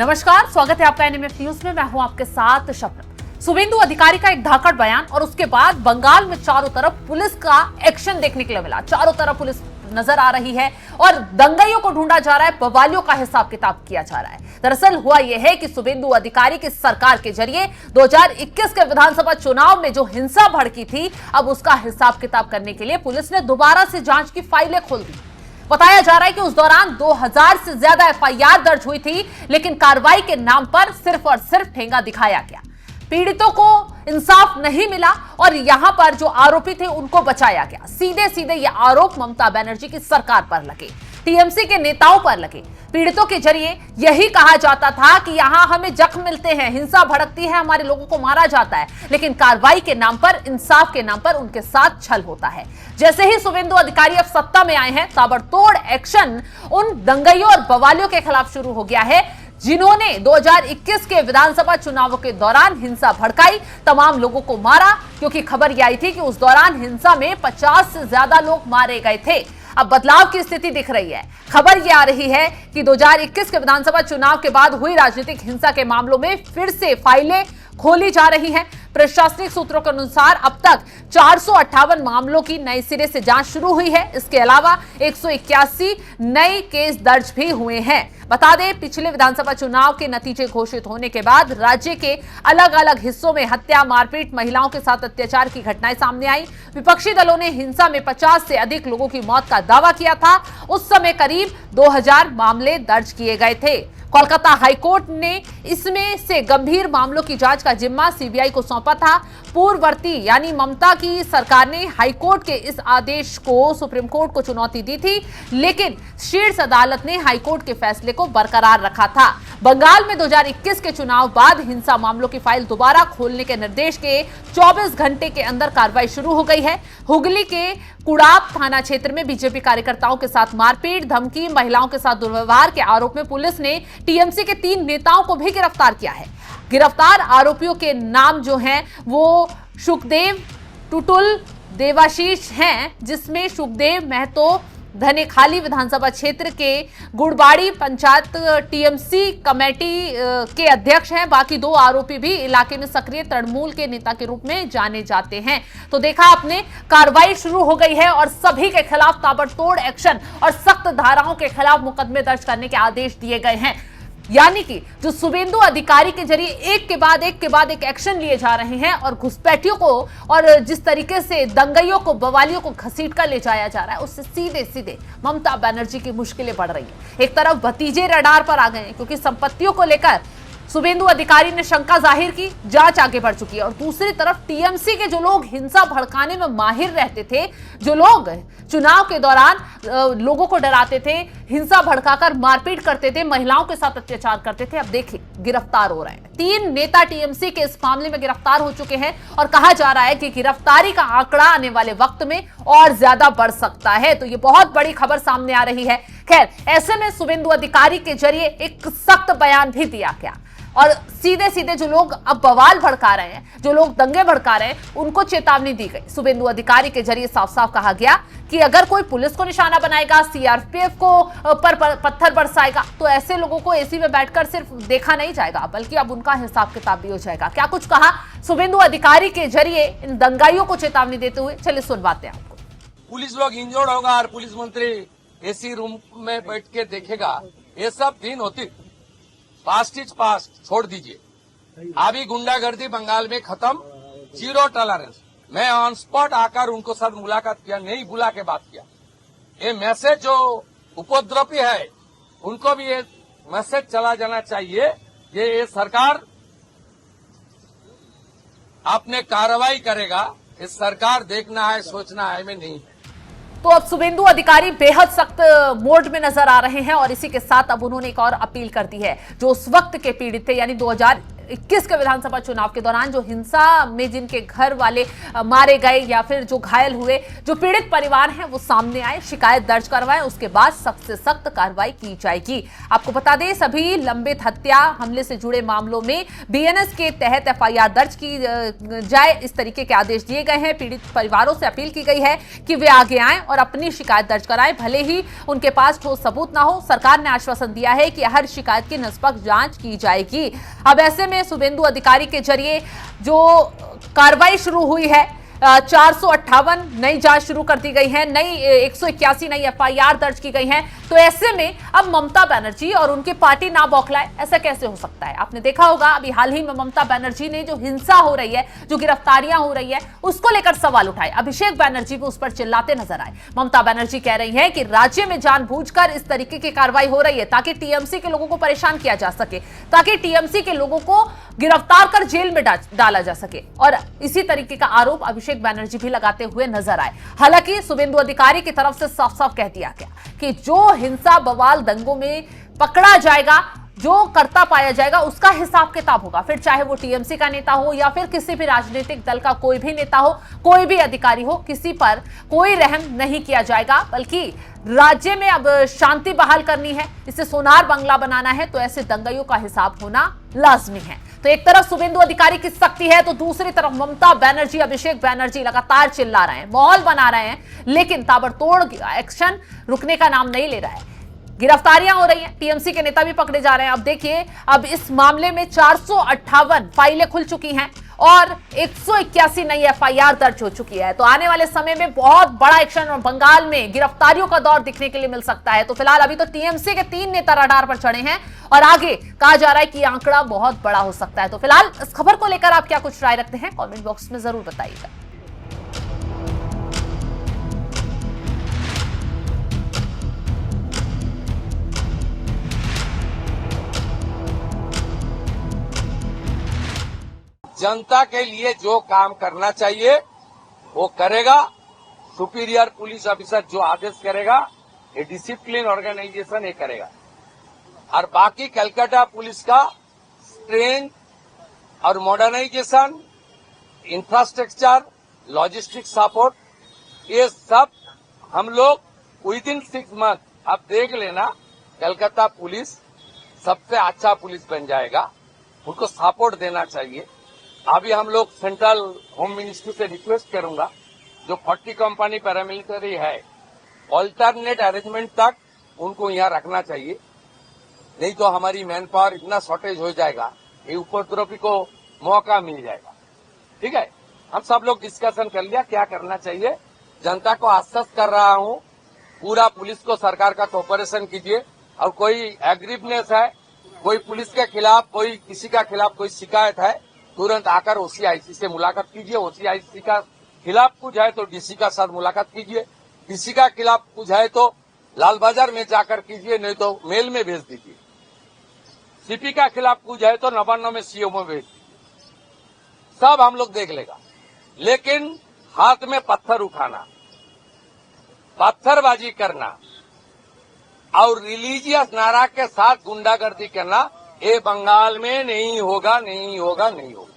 नमस्कार, स्वागत है आपका एनएमएफ न्यूज में। मैं हूं आपके साथ शबनम। शुभेंदु अधिकारी का एक धाकड़ बयान और उसके बाद बंगाल में चारों तरफ पुलिस का एक्शन देखने के लिए मिला। चारों तरफ पुलिस नजर आ रही है और दंगाइयों को ढूंढा जा रहा है, बवालियों का हिसाब किताब किया जा रहा है। दरअसल हुआ यह है कि शुभेंदु अधिकारी की सरकार के जरिए 2021 के विधानसभा चुनाव में जो हिंसा भड़की थी, अब उसका हिसाब किताब करने के लिए पुलिस ने दोबारा से जांच की फाइलें खोल दी। बताया जा रहा है कि उस दौरान 2000 से ज्यादा एफआईआर दर्ज हुई थी, लेकिन कार्रवाई के नाम पर सिर्फ और सिर्फ ठेंगा दिखाया गया। पीड़ितों को इंसाफ नहीं मिला और यहां पर जो आरोपी थे उनको बचाया गया। सीधे सीधे ये आरोप ममता बनर्जी की सरकार पर लगे, टीएमसी के नेताओं पर लगे। पीड़ितों के जरिए यही कहा जाता था कि यहां हमें जख्म मिलते हैं, हिंसा भड़कती है, हमारे लोगों को मारा जाता है, लेकिन कार्रवाई के नाम पर, इंसाफ के नाम पर उनके साथ छल होता है। जैसे ही शुभेंदु अधिकारी अब सत्ता में आए हैं, ताबड़तोड़ एक्शन उन दंगाइयों और बवालियों के खिलाफ शुरू हो गया है जिन्होंने 2021 के विधानसभा चुनावों के दौरान हिंसा भड़काई, तमाम लोगों को मारा। क्योंकि खबर यह आई थी कि उस दौरान हिंसा में 50 से ज्यादा लोग मारे गए थे। अब बदलाव की स्थिति दिख रही है। खबर यह आ रही है कि 2021 के विधानसभा चुनाव के बाद हुई राजनीतिक हिंसा के मामलों में फिर से फाइलें खोली जा रही हैं। प्रशासनिक सूत्रों के अनुसार अब तक 458 मामलों की नए सिरे से जांच शुरू हुई है। इसके अलावा 181 नए केस दर्ज भी हुए हैं। बता दें, पिछले विधानसभा चुनाव के नतीजे घोषित होने के बाद राज्य के अलग अलग हिस्सों में हत्या, मारपीट, महिलाओं के साथ अत्याचार की घटनाएं सामने आई। विपक्षी दलों ने हिंसा में 50 से अधिक लोगों की मौत का दावा किया था। उस समय करीब 2000 मामले दर्ज किए गए थे। कोलकाता हाईकोर्ट ने इसमें से गंभीर मामलों की जांच का जिम्मा सीबीआई को सौंपा था। पूर्ववर्ती यानी ममता की सरकार ने हाईकोर्ट के इस आदेश को सुप्रीम कोर्ट को चुनौती दी थी, लेकिन शीर्ष अदालत ने हाईकोर्ट के फैसले को बरकरार रखा था। बंगाल में 2021 के चुनाव बाद हिंसा मामलों की फाइल दोबारा खोलने के निर्देश के 24 घंटे के अंदर कार्रवाई शुरू हो गई है। हुगली के कुड़ाप थाना क्षेत्र में बीजेपी कार्यकर्ताओं के साथ मारपीट, धमकी, महिलाओं के साथ दुर्व्यवहार के आरोप में पुलिस ने टीएमसी के 3 नेताओं को भी गिरफ्तार किया है। गिरफ्तार आरोपियों के नाम जो हैं वो सुखदेव, टुटुल, देवाशीष हैं, जिसमें सुखदेव महतो धनेखाली विधानसभा क्षेत्र के गुड़बाड़ी पंचायत टीएमसी कमेटी के अध्यक्ष हैं। बाकी 2 आरोपी भी इलाके में सक्रिय तृणमूल के नेता के रूप में जाने जाते हैं। तो देखा आपने, कार्रवाई शुरू हो गई है और सभी के खिलाफ ताबड़तोड़ एक्शन और सख्त धाराओं के खिलाफ मुकदमे दर्ज करने के आदेश दिए गए हैं। यानी कि जो शुभेंदु अधिकारी के जरिए एक के बाद एक एक्शन लिए जा रहे हैं और घुसपैठियों को और जिस तरीके से दंगाइयों को, बवालियों को घसीट कर ले जाया जा रहा है, उससे सीधे सीधे ममता बनर्जी की मुश्किलें बढ़ रही है। एक तरफ भतीजे रडार पर आ गए हैं क्योंकि संपत्तियों को लेकर शुभेंदु अधिकारी ने शंका जाहिर की, जांच आगे बढ़ चुकी है। और दूसरी तरफ टीएमसी के जो लोग हिंसा भड़काने में माहिर रहते थे, जो लोग चुनाव के दौरान लोगों को डराते थे, हिंसा भड़काकर मारपीट करते थे, महिलाओं के साथ अत्याचार करते थे, अब देखिए गिरफ्तार हो रहे हैं। 3 नेता टीएमसी के इस मामले में गिरफ्तार हो चुके हैं और कहा जा रहा है कि गिरफ्तारी का आंकड़ा आने वाले वक्त में और ज्यादा बढ़ सकता है। तो ये बहुत बड़ी खबर सामने आ रही है। खैर, ऐसे में शुभेंदु अधिकारी के जरिए एक सख्त बयान भी दिया गया और सीधे सीधे जो लोग अब बवाल भड़का रहे हैं, जो लोग दंगे भड़का रहे हैं, उनको चेतावनी दी गई। शुभेंदु अधिकारी के जरिए साफ साफ कहा गया कि अगर कोई पुलिस को निशाना बनाएगा, सीआरपीएफ को पर पत्थर बरसाएगा, तो ऐसे लोगों को एसी में बैठकर सिर्फ देखा नहीं जाएगा, बल्कि अब उनका हिसाब किताब भी हो जाएगा। क्या कुछ कहा शुभेंदु अधिकारी के जरिए इन दंगाइयों को चेतावनी देते हुए, चलिए सुनवाते हैं आपको। पुलिस लोग इंजर्ड होगा और पुलिस मंत्री एसी रूम में बैठ के देखेगा, ये सब दिन होती। पास्ट इज पास्ट, छोड़ दीजिए। अभी गुंडागर्दी बंगाल में खत्म, 0 टॉलरेंस। मैं ऑन स्पॉट आकर उनको साथ मुलाकात किया, नहीं बुला के बात किया। ये मैसेज जो उपद्रवी है, उनको भी ये मैसेज चला जाना चाहिए। ये सरकार अपने कार्रवाई करेगा, ये सरकार देखना है, सोचना है, मैं नहीं। तो अब शुभेंदु अधिकारी बेहद सख्त मोड में नजर आ रहे हैं और इसी के साथ अब उन्होंने एक और अपील कर दी है। जो उस वक्त के पीड़ित थे, यानी 2021 के विधानसभा चुनाव के दौरान जो हिंसा में जिनके घर वाले मारे गए या फिर जो घायल हुए, जो पीड़ित परिवार हैं वो सामने आए, शिकायत दर्ज करवाएं, उसके बाद सख्त से सख्त कार्रवाई की जाएगी। आपको बता दें, सभी लंबित हत्या हमले से जुड़े मामलों में बीएनएस के तहत एफआईआर दर्ज की जाए, इस तरीके के आदेश दिए गए हैं। पीड़ित परिवारों से अपील की गई है कि वे आगे आएं और अपनी शिकायत दर्ज कराएं, भले ही उनके पास ठोस सबूत ना हो। सरकार ने आश्वासन दिया है कि हर शिकायत की निष्पक्ष जांच की जाएगी। अब ऐसे में शुभेंदु अधिकारी के जरिए जो कार्रवाई शुरू हुई है, 458 नई जांच शुरू कर दी गई है, नई 181 नई एफआईआर दर्ज की गई हैं। तो ऐसे में अब ममता बनर्जी और उनकी पार्टी ना बौखलाए, ऐसा कैसे हो सकता है? आपने देखा होगा अभी हाल ही में ममता बनर्जी ने जो हिंसा हो रही है, जो गिरफ्तारियां हो रही है, उसको लेकर सवाल उठाए। अभिषेक बनर्जी भी उस पर चिल्लाते नजर आए। ममता बनर्जी कह रही है कि राज्य में जानबूझकर इस तरीके की कार्रवाई हो रही है ताकि टीएमसी के लोगों को परेशान किया जा सके, ताकि टीएमसी के लोगों को गिरफ्तार कर जेल में डाला जा सके। और इसी तरीके का आरोप अभिषेक बनर्जी भी लगाते हुए नजर आए। हालांकि शुभेंदु अधिकारी की तरफ से साफ साफ कह दिया गया कि जो हिंसा बवाल दंगों में पकड़ा जाएगा, जो करता पाया जाएगा, उसका हिसाब किताब होगा। फिर चाहे वो टीएमसी का नेता हो या फिर किसी भी राजनीतिक दल का कोई भी नेता हो, कोई भी अधिकारी हो, किसी पर कोई रहम नहीं किया जाएगा। बल्कि राज्य में अब शांति बहाल करनी है, इसे सोनार बंगला बनाना है, तो ऐसे दंगाइयों का हिसाब होना लाजमी है। तो एक तरफ शुभेंदु अधिकारी की सख्ती है, तो दूसरी तरफ ममता बनर्जी, अभिषेक बनर्जी लगातार चिल्ला रहे हैं, माहौल बना रहे हैं, लेकिन ताबड़तोड़ एक्शन रुकने का नाम नहीं ले रहा है। गिरफ्तारियां हो रही हैं, टीएमसी के नेता भी पकड़े जा रहे हैं। अब देखिए, अब इस मामले में 458 फाइलें खुल चुकी हैं और 181 नई एफआईआर दर्ज हो चुकी है। तो आने वाले समय में बहुत बड़ा एक्शन और बंगाल में गिरफ्तारियों का दौर दिखने के लिए मिल सकता है। तो फिलहाल अभी तो टीएमसी के 3 नेता रडार पर चढ़े हैं और आगे कहा जा रहा है कि आंकड़ा बहुत बड़ा हो सकता है। तो फिलहाल इस खबर को लेकर आप क्या कुछ राय रखते हैं, कमेंट बॉक्स में जरूर बताइएगा। जनता के लिए जो काम करना चाहिए वो करेगा। सुपीरियर पुलिस ऑफिसर जो आदेश करेगा, ये डिसिप्लिन ऑर्गेनाइजेशन ये करेगा। और बाकी कलकत्ता पुलिस का स्ट्रेंथ और मॉडर्नाइजेशन, इंफ्रास्ट्रक्चर, लॉजिस्टिक सपोर्ट, ये सब हम लोग विद इन 6 मंथ, आप देख लेना, कलकत्ता पुलिस सबसे अच्छा पुलिस बन जाएगा। उनको सपोर्ट देना चाहिए। अभी हम लोग सेंट्रल होम मिनिस्ट्री से रिक्वेस्ट करूंगा, जो 40 कंपनी पैरामिलिट्री है, ऑल्टरनेट अरेंजमेंट तक उनको यहाँ रखना चाहिए। नहीं तो हमारी मैन पावर इतना शॉर्टेज हो जाएगा, ये उपद्रवी को मौका मिल जाएगा। ठीक है, हम सब लोग डिस्कशन कर लिया क्या करना चाहिए। जनता को आश्वस्त कर रहा हूँ, पूरा पुलिस को सरकार का कोऑपरेशन कीजिए। और कोई एग्रीवनेस है, कोई पुलिस के खिलाफ, कोई किसी का खिलाफ कोई शिकायत है, तुरंत आकर ओसीआईसी से मुलाकात कीजिए। ओसीआईसी का खिलाफ कुछ है तो डीसी का साथ मुलाकात कीजिए। डीसी का खिलाफ कुछ है तो लाल बाजार में जाकर कीजिए, नहीं तो मेल में भेज दीजिए। सीपी का खिलाफ कुछ है तो नवान्न में सीओ में भेज दीजिए। सब हम लोग देख लेगा। लेकिन हाथ में पत्थर उठाना, पत्थरबाजी करना और रिलीजियस नारा के साथ गुंडागर्दी करना, ये बंगाल में नहीं होगा, नहीं होगा, नहीं होगा।